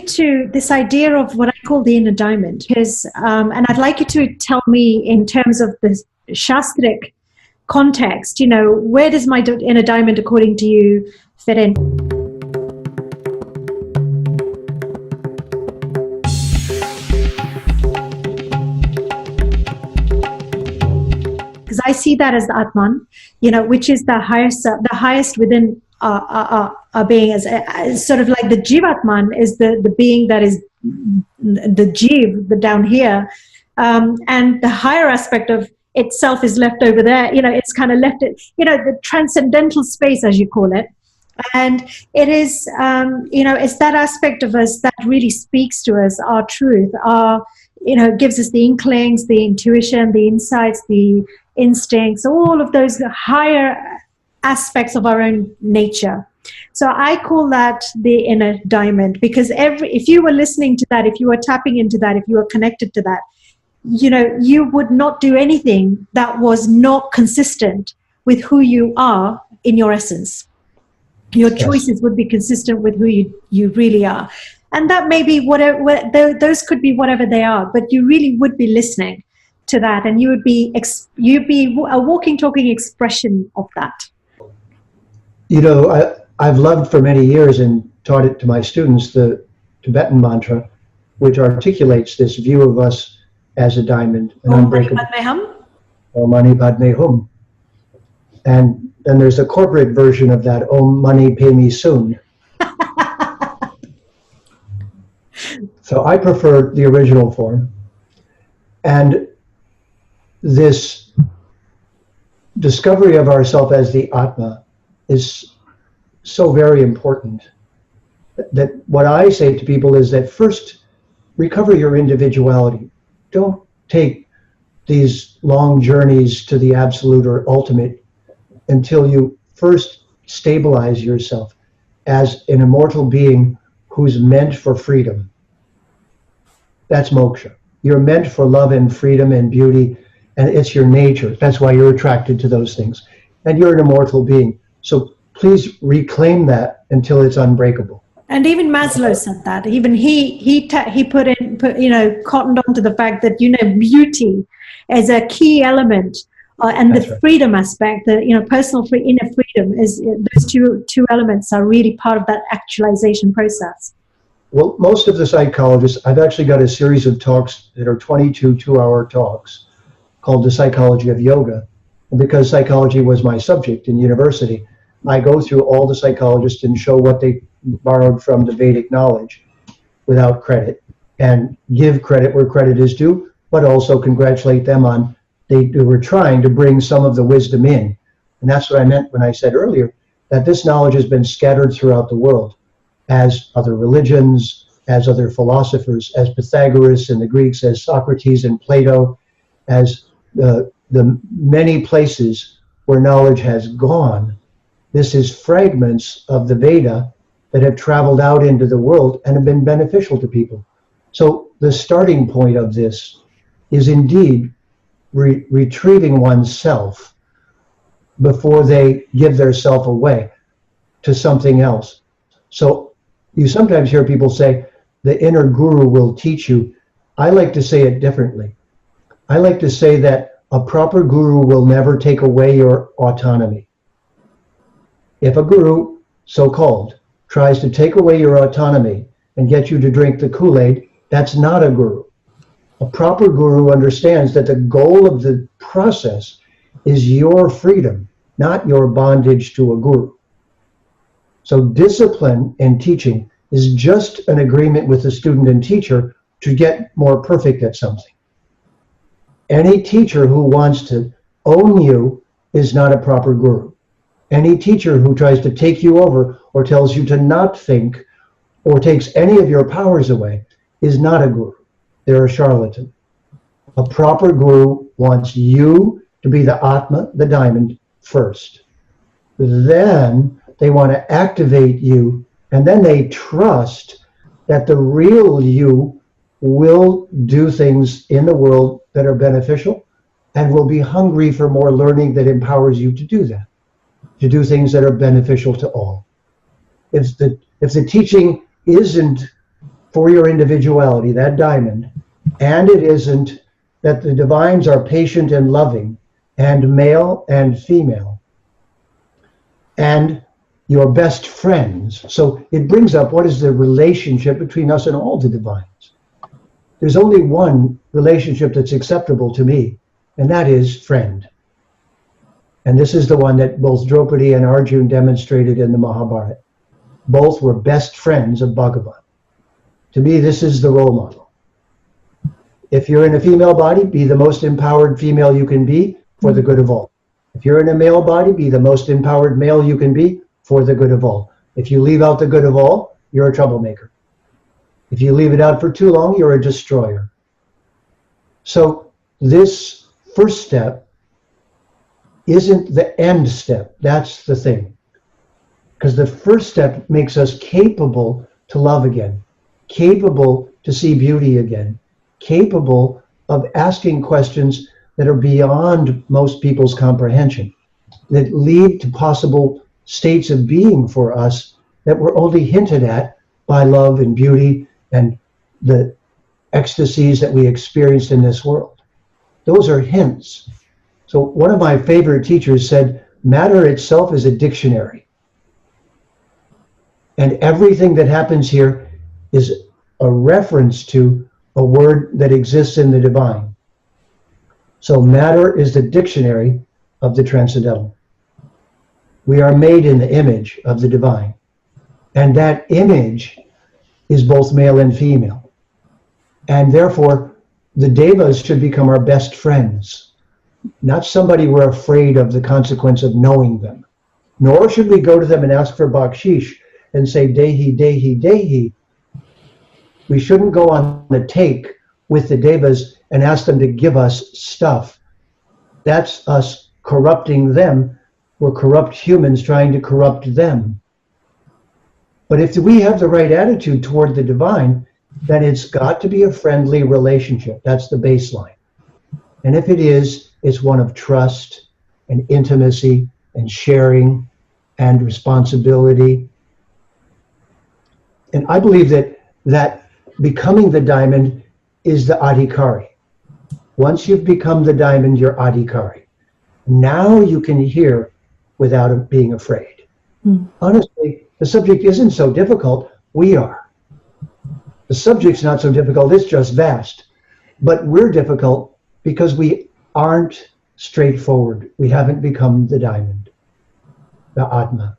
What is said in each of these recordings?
to this idea of what I call the inner diamond, because, and I'd like you to tell me in terms of the Shastric context, where does my inner diamond, according to you, fit in? Because I see that as the Atman, which is the highest within our being, as sort of like the Jivatman is the being that is the Jiv, the down here, and the higher aspect of itself is left over there. It's kind of left it, the transcendental space, as you call it. And it is, it's that aspect of us that really speaks to us, our truth, gives us the inklings, the intuition, the insights, the instincts, all of those higher aspects of our own nature. So I call that the inner diamond, because if you were listening to that, if you were tapping into that, if you were connected to that, you would not do anything that was not consistent with who you are in your essence. Your choices would be consistent with who you really are. And that may be those could be whatever they are, but you really would be listening to that, and you'd be a walking, talking expression of that. I've loved for many years and taught it to my students the Tibetan Mantra, which articulates this view of us as a diamond, an unbreakable. Om Mani Padme Hum. Om Mani Padme Hum. And then there's a corporate version of that, Om Mani Pay Me Soon. So I prefer the original form. And this discovery of ourself as the Atma is so very important, that what I say to people is that first, recover your individuality. Don't take these long journeys to the absolute or ultimate until you first stabilize yourself as an immortal being who's meant for freedom. That's moksha. You're meant for love and freedom and beauty, and it's your nature. That's why you're attracted to those things. And you're an immortal being. So please reclaim that until it's unbreakable. And even Maslow said that. Even he cottoned on to the fact that beauty is a key element, and that's the right. Freedom aspect, the personal inner freedom is those two elements are really part of that actualization process. Well, most of the psychologists, I've actually got a series of talks that are 22 two-hour talks called The Psychology of Yoga. And because psychology was my subject in university, I go through all the psychologists and show what they borrowed from the Vedic knowledge without credit, and give credit where credit is due, but also congratulate them on they were trying to bring some of the wisdom in. And that's what I meant when I said earlier that this knowledge has been scattered throughout the world, as other religions, as other philosophers, as Pythagoras and the Greeks, as Socrates and Plato, as the many places where knowledge has gone. This is fragments of the Veda that have traveled out into the world and have been beneficial to people. So the starting point of this is indeed retrieving oneself before they give their self away to something else. So you sometimes hear people say, the inner guru will teach you. I like to say it differently. I like to say that a proper guru will never take away your autonomy. If a guru, so-called, tries to take away your autonomy and get you to drink the Kool-Aid, that's not a guru. A proper guru understands that the goal of the process is your freedom, not your bondage to a guru. So discipline and teaching is just an agreement with the student and teacher to get more perfect at something. Any teacher who wants to own you is not a proper guru. Any teacher who tries to take you over or tells you to not think or takes any of your powers away is not a guru. They're a charlatan. A proper guru wants you to be the Atma, the diamond, first. Then they want to activate you, and then they trust that the real you will do things in the world that are beneficial and will be hungry for more learning that empowers you to do that, to do things that are beneficial to all. If the teaching isn't for your individuality, that diamond, and it isn't that the divines are patient and loving, and male and female, and your best friends. So it brings up what is the relationship between us and all the divines. There's only one relationship that's acceptable to me, and that is friend. And this is the one that both Draupadi and Arjun demonstrated in the Mahabharata. Both were best friends of Bhagavan. To me, this is the role model. If you're in a female body, be the most empowered female you can be for the good of all. If you're in a male body, be the most empowered male you can be for the good of all. If you leave out the good of all, you're a troublemaker. If you leave it out for too long, you're a destroyer. So this first step isn't the end step. That's the thing. Because the first step makes us capable to love again, capable to see beauty again, capable of asking questions that are beyond most people's comprehension, that lead to possible states of being for us that were only hinted at by love and beauty and the ecstasies that we experienced in this world. Those are hints. So one of my favorite teachers said, matter itself is a dictionary. And everything that happens here is a reference to a word that exists in the divine. So matter is the dictionary of the transcendental. We are made in the image of the divine. And that image is both male and female. And therefore, the devas should become our best friends, not somebody we're afraid of the consequence of knowing them. Nor should we go to them and ask for bakshish and say, Dehi, Dehi, Dehi. We shouldn't go on the take with the devas and ask them to give us stuff. That's us corrupting them. We're corrupt humans trying to corrupt them. But if we have the right attitude toward the divine, then it's got to be a friendly relationship. That's the baseline. And if it is, it's one of trust and intimacy and sharing and responsibility. And I believe that becoming the diamond is the adhikari. Once you've become the diamond, you're adhikari. Now you can hear without being afraid. Honestly, the subject isn't so difficult. We are. The subject's not so difficult. It's just vast. But we're difficult because we aren't straightforward. We haven't become the diamond, the Atma.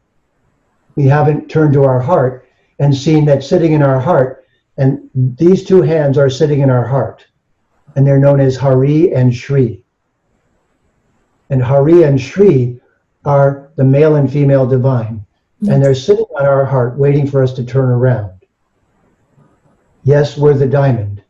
We haven't turned to our heart and seen that sitting in our heart, and these two hands are sitting in our heart, and they're known as Hari and Shri. And Hari and Shri are the male and female divine, and they're sitting on our heart waiting for us to turn around. Yes, we're the diamond,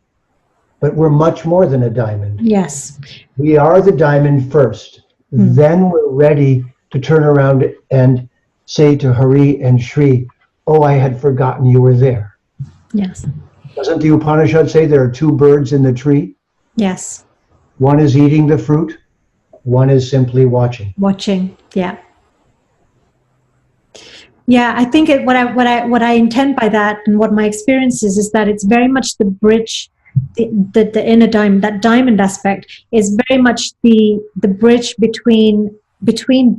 but we're much more than a diamond. Yes. We are the diamond first. Then we're ready to turn around and say to Hari and Shri, oh, I had forgotten you were there. Yes. Doesn't the Upanishad say there are two birds in the tree? Yes. One is eating the fruit, one is simply watching. Watching, yeah. Yeah, I think what I intend by that, and what my experience is that it's very much the bridge, the inner diamond, that diamond aspect is very much the bridge between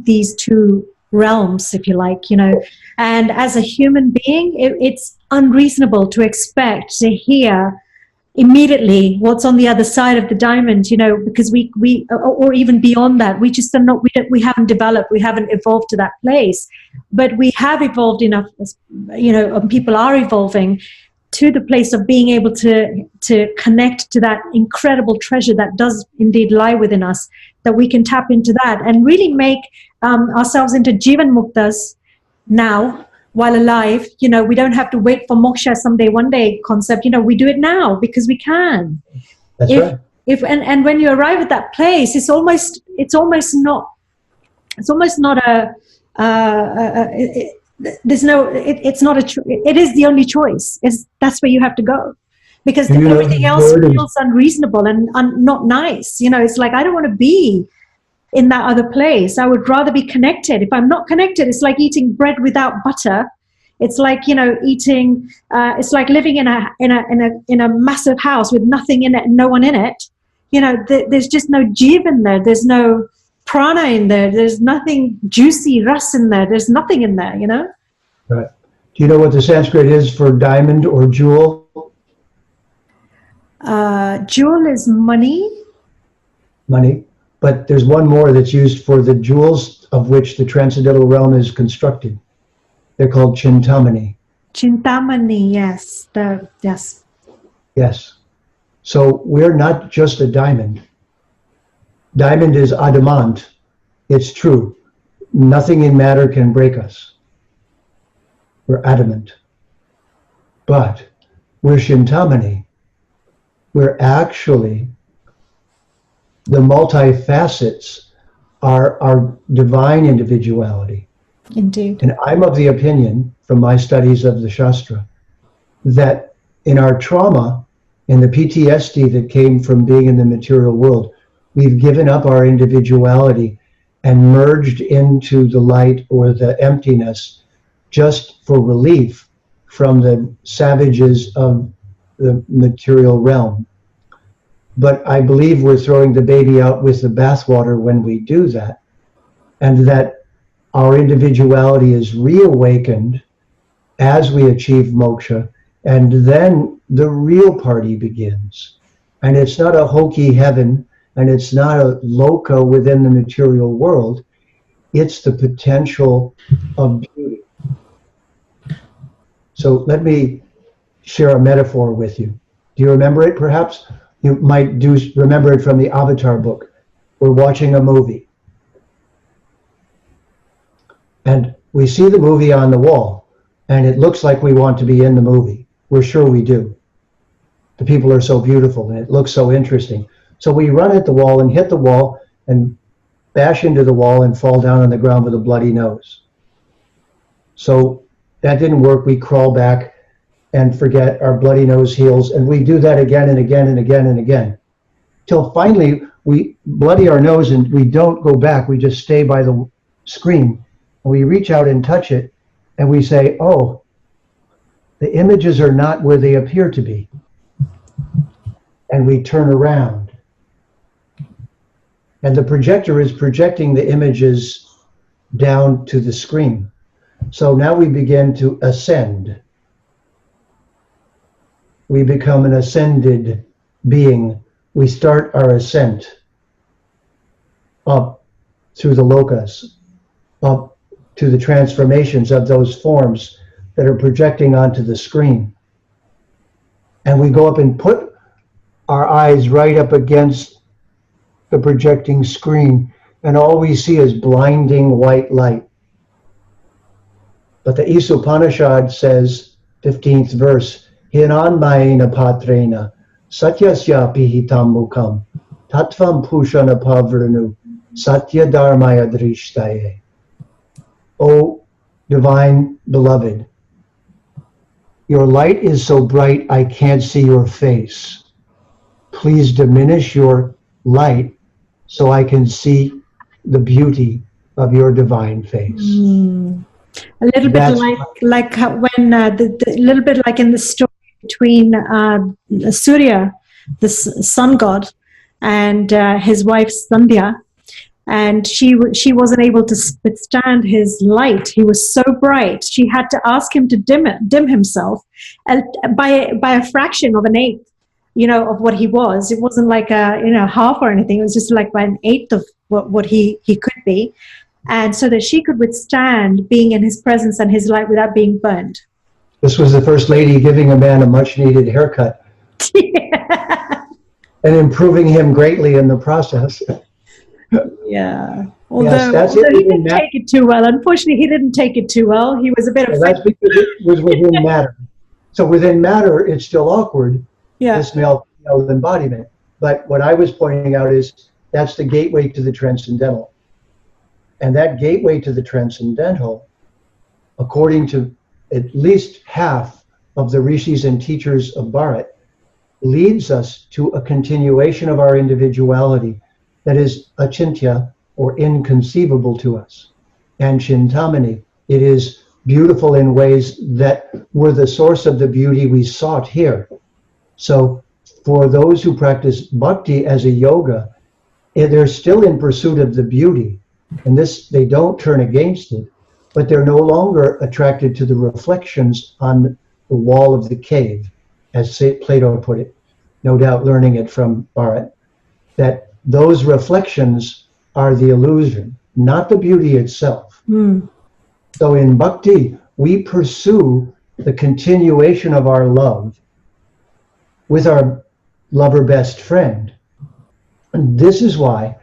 these two realms, if you like, you know. And as a human being, it's unreasonable to expect to hear immediately what's on the other side of the diamond, you know, because we or even beyond that, we just are not, we haven't developed, we haven't evolved to that place. But we have evolved enough, you know, people are evolving to the place of being able to connect to that incredible treasure that does indeed lie within us, that we can tap into that and really make ourselves into Jivan Muktas now, while alive. You know, we don't have to wait for moksha someday, one day concept. You know, we do it now because we can. That's right. And when you arrive at that place, it's almost not it is the only choice. That's where you have to go, because everything else feels unreasonable and not nice. You know, it's like, I don't want to be in that other place. I would rather be connected. If I'm not connected, it's like eating bread without butter. It's like, eating. It's like living in a massive house with nothing in it and no one in it. There's just no jiva in there. There's no prana in there. There's nothing juicy, ras in there. There's nothing in there. Right. Do you know what the Sanskrit is for diamond or jewel? Jewel is money. Money. But there's one more that's used for the jewels of which the transcendental realm is constructed. They're called chintamani. Chintamani, yes. Yes. Yes. So we're not just a diamond. Diamond is adamant. It's true. Nothing in matter can break us. We're adamant. But we're chintamani. We're actually, the multifacets are our divine individuality. Indeed. And I'm of the opinion, from my studies of the Shastra, that in our trauma, in the PTSD that came from being in the material world, we've given up our individuality and merged into the light or the emptiness just for relief from the savages of the material realm. But I believe we're throwing the baby out with the bathwater when we do that, and that our individuality is reawakened as we achieve moksha, and then the real party begins. And it's not a hokey heaven, and it's not a loka within the material world. It's the potential of beauty. So let me share a metaphor with you. Do you remember it, perhaps? You might remember it from the Avatar book. We're watching a movie. And we see the movie on the wall, and it looks like we want to be in the movie. We're sure we do. The people are so beautiful, and it looks so interesting. So we run at the wall and hit the wall and bash into the wall and fall down on the ground with a bloody nose. So that didn't work. We crawl back and forget, our bloody nose heals, and we do that again and again and again and again, till finally we bloody our nose and we don't go back. We just stay by the screen. We reach out and touch it, and we say, oh, the images are not where they appear to be. And we turn around. And the projector is projecting the images down to the screen. So now we begin to ascend. We become an ascended being. We start our ascent up through the lokas, up to the transformations of those forms that are projecting onto the screen. And we go up and put our eyes right up against the projecting screen, and all we see is blinding white light. But the Isopanishad says, 15th verse, Hinanmayena patrena, satyasya pihitam mukam, tattvam pushana pavranu, satya dharmaya drishtaye. O divine beloved, your light is so bright I can't see your face. Please diminish your light so I can see the beauty of your divine face. A little bit like when the little bit like in the story between Surya, the sun god, and his wife Sandhya, and she wasn't able to withstand his light. He was so bright. She had to ask him to dim himself by a fraction of an eighth, of what he was. It wasn't like half or anything. It was just like by an eighth of what he could be. And so that she could withstand being in his presence and his light without being burned. This was the First Lady giving a man a much-needed haircut. Yeah. And improving him greatly in the process. Yeah. Although he didn't take it too well. Unfortunately, he didn't take it too well. He was a bit afraid. That's because it was within matter. So within matter, it's still awkward, this male embodiment. But what I was pointing out is that's the gateway to the transcendental. And that gateway to the transcendental, according to at least half of the rishis and teachers of Bharat, leads us to a continuation of our individuality that is achintya, or inconceivable to us. And chintamani, it is beautiful in ways that were the source of the beauty we sought here. So for those who practice bhakti as a yoga, they're still in pursuit of the beauty, and this, they don't turn against it, but they're no longer attracted to the reflections on the wall of the cave, as Plato put it, no doubt learning it from Bharat, that those reflections are the illusion, not the beauty itself. So in bhakti, we pursue the continuation of our love with our lover best friend. And this is why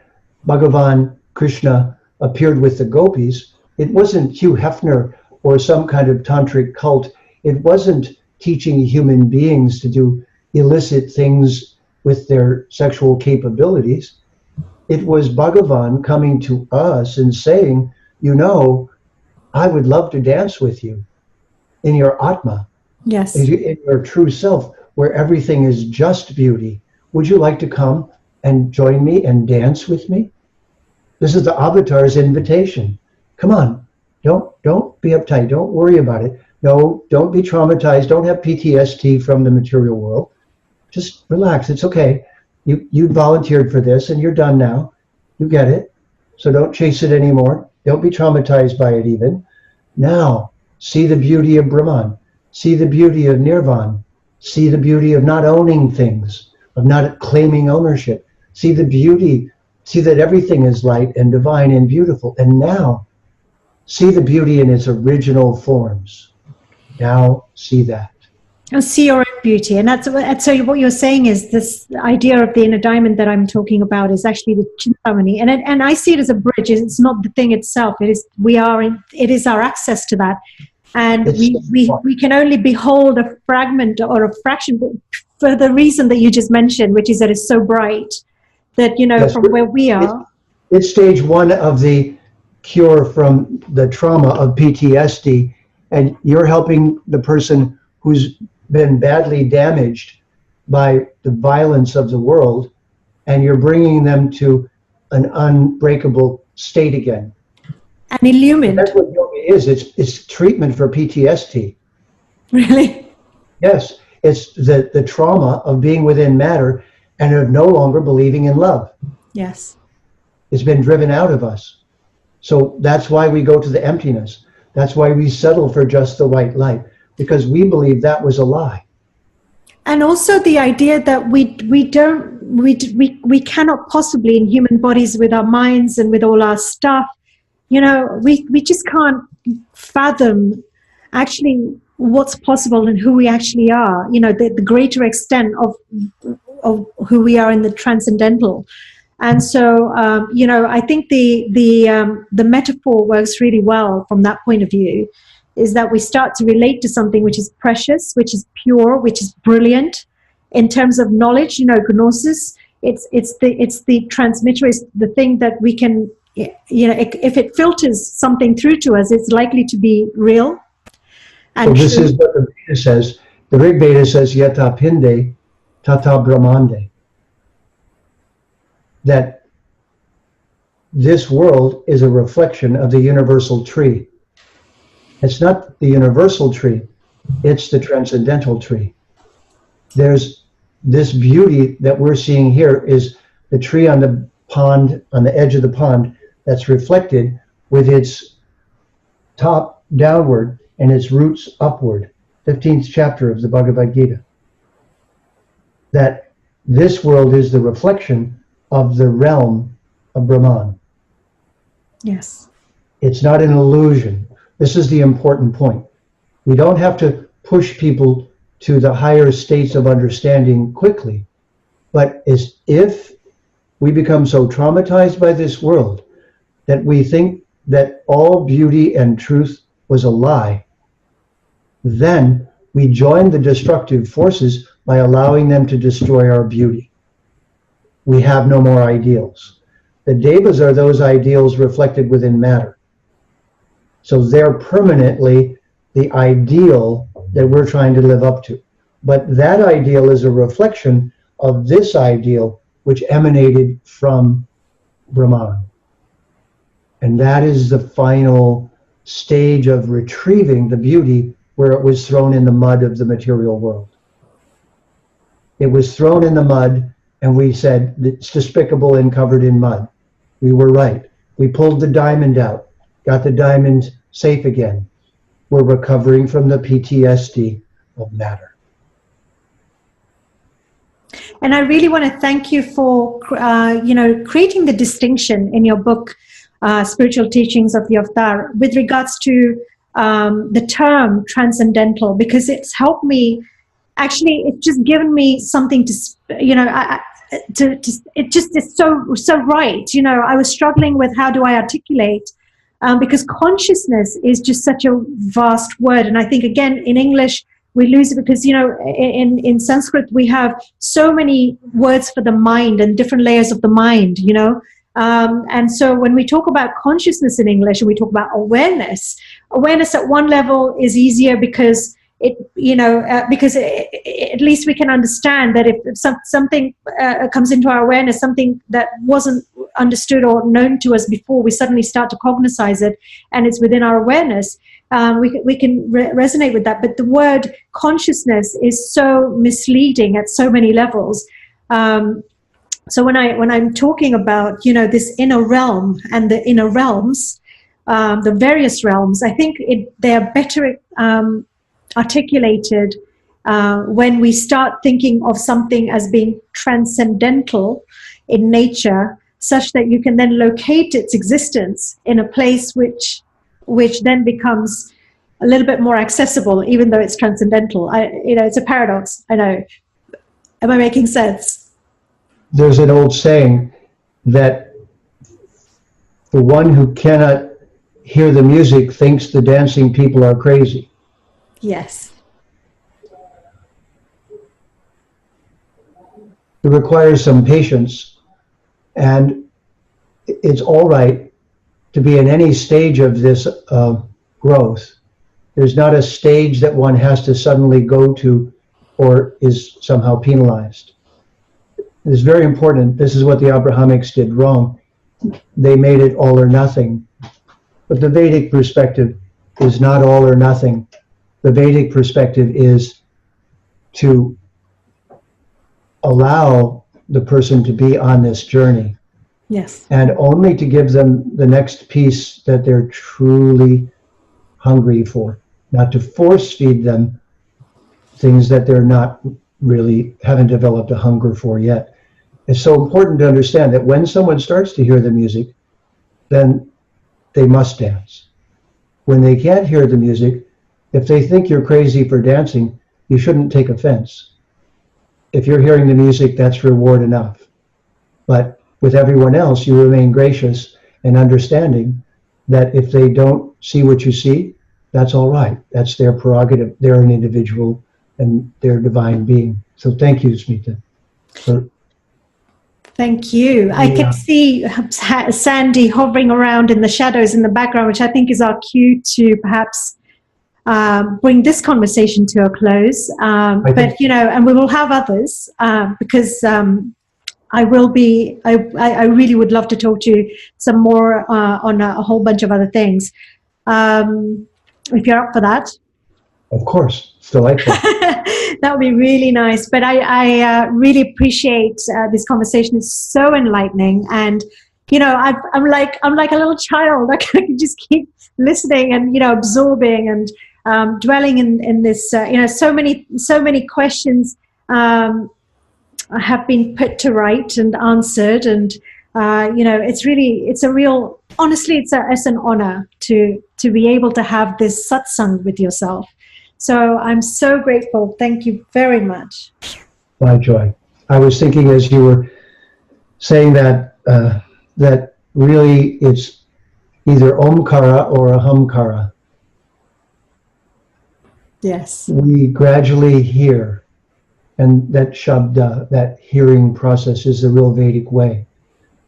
Bhagavan Krishna appeared with the gopis. It wasn't Hugh Hefner or some kind of tantric cult. It wasn't teaching human beings to do illicit things with their sexual capabilities. It was Bhagavan coming to us and saying, you know, I would love to dance with you in your Atma, Yes. in your true self, where everything is just beauty. Would you like to come and join me and dance with me? This is the avatar's invitation. Come on, don't be uptight. Don't worry about it. No, don't be traumatized. Don't have PTSD from the material world. Just relax. It's okay. You volunteered for this and you're done now. You get it. So don't chase it anymore. Don't be traumatized by it even. Now, see the beauty of Brahman. See the beauty of Nirvana. See the beauty of not owning things, of not claiming ownership. See the beauty. See that everything is light and divine and beautiful. And now, see the beauty in its original forms. Now, see that. And see your own beauty. And that's so what you're saying is this idea of the inner diamond that I'm talking about is actually the Chintamani. And I see it as a bridge. It's not the thing itself. It is our access to that. And we can only behold a fragment or a fraction for the reason that you just mentioned, which is that it's so bright that, you know, yes, from where we are. It's stage one of the cure from the trauma of PTSD. And you're helping the person who's been badly damaged by the violence of the world, and you're bringing them to an unbreakable state again. And illumined. That's what yoga is. It's treatment for PTSD. Really? Yes. It's the trauma of being within matter and of no longer believing in love. Yes. It's been driven out of us. So that's why we go to the emptiness. That's why we settle for just the white light, because we believe that was a lie. And also the idea that we cannot possibly in human bodies with our minds and with all our stuff, you know, we just can't fathom actually what's possible and who we actually are, you know, the greater extent of who we are in the transcendental. And so, you know, I think the metaphor works really well from that point of view, is that we start to relate to something which is precious, which is pure, which is brilliant in terms of knowledge, you know, gnosis. It's the transmitter, is the thing that we can, you know, if it filters something through to us, it's likely to be real. And so this is what the Veda says. The Rig Veda says, yata pinde tata brahmande. That this world is a reflection of the universal tree. It's not the universal tree, it's the transcendental tree. There's this beauty that we're seeing here is the tree on the pond, on the edge of the pond, that's reflected with its top downward and its roots upward. 15th chapter of the Bhagavad Gita. That this world is the reflection of the realm of Brahman. Yes. It's not an illusion. This is the important point. We don't have to push people to the higher states of understanding quickly, but if we become so traumatized by this world that we think that all beauty and truth was a lie, then we join the destructive forces by allowing them to destroy our beauty. We have no more ideals. The devas are those ideals reflected within matter. So they're permanently the ideal that we're trying to live up to. But that ideal is a reflection of this ideal which emanated from Brahman. And that is the final stage of retrieving the beauty where it was thrown in the mud of the material world. It was thrown in the mud, and we said, it's despicable and covered in mud. We were right. We pulled the diamond out, got the diamond safe again. We're recovering from the PTSD of matter. And I really want to thank you for, creating the distinction in your book, Spiritual Teachings of the Avatar, with regards to the term transcendental, because it's helped me. Actually, it's just given me something to, it just is so right. I was struggling with how do I articulate, because consciousness is just such a vast word. And I think, again, in English, we lose it because, in Sanskrit, we have so many words for the mind and different layers of the mind, and so when we talk about consciousness in English and we talk about awareness at one level is easier because at least we can understand that if something comes into our awareness, something that wasn't understood or known to us before, we suddenly start to cognize it, and it's within our awareness. We can resonate with that. But the word consciousness is so misleading at so many levels. So when I'm talking about this inner realm and the inner realms, the various realms, I think they are better articulated when we start thinking of something as being transcendental in nature, such that you can then locate its existence in a place which then becomes a little bit more accessible, even though it's transcendental. It's a paradox. I know. Am I making sense? There's an old saying that the one who cannot hear the music thinks the dancing people are crazy. Yes. It requires some patience, and it's all right to be in any stage of this growth. There's not a stage that one has to suddenly go to or is somehow penalized. It's very important. This is what the Abrahamics did wrong. They made it all or nothing. But the Vedic perspective is not all or nothing. The Vedic perspective is to allow the person to be on this journey. Yes. And only to give them the next piece that they're truly hungry for, not to force feed them things that they're not really, haven't developed a hunger for yet. It's so important to understand that when someone starts to hear the music, then they must dance. When they can't hear the music, if they think you're crazy for dancing, you shouldn't take offense. If you're hearing the music, that's reward enough. But with everyone else, you remain gracious and understanding that if they don't see what you see, that's all right. That's their prerogative. They're an individual and they're a divine being. So thank you, Smita. Thank you. I can see Sandy hovering around in the shadows in the background, which I think is our cue to perhaps bring this conversation to a close. But, and we will have others because I really would love to talk to you some more on a whole bunch of other things. If you're up for that. Of course, it's delightful. That would be really nice. But I really appreciate this conversation. It's so enlightening, and I'm like a little child. I can just keep listening and absorbing and dwelling in this. So many questions have been put to right and answered, and honestly, it's an honor to be able to have this satsang with yourself. So I'm so grateful. Thank you very much. My joy. I was thinking as you were saying that, that really it's either omkara or ahamkara. Yes. We gradually hear, and that shabda, that hearing process is the real Vedic way.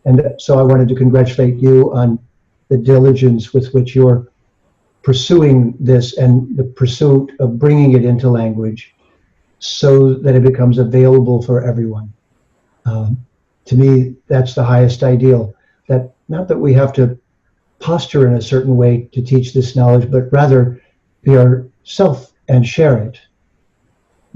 And so I wanted to congratulate you on the diligence with which you're pursuing this and the pursuit of bringing it into language so that it becomes available for everyone. To me, that's the highest ideal. That not that we have to posture in a certain way to teach this knowledge, but rather be ourself and share it.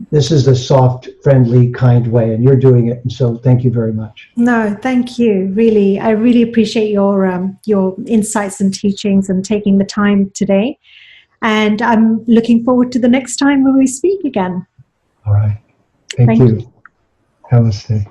This is the soft, friendly, kind way, and you're doing it. And so thank you very much. No, thank you. Really, I really appreciate your insights and teachings and taking the time today. And I'm looking forward to the next time when we speak again. All right. Thank you. Namaste.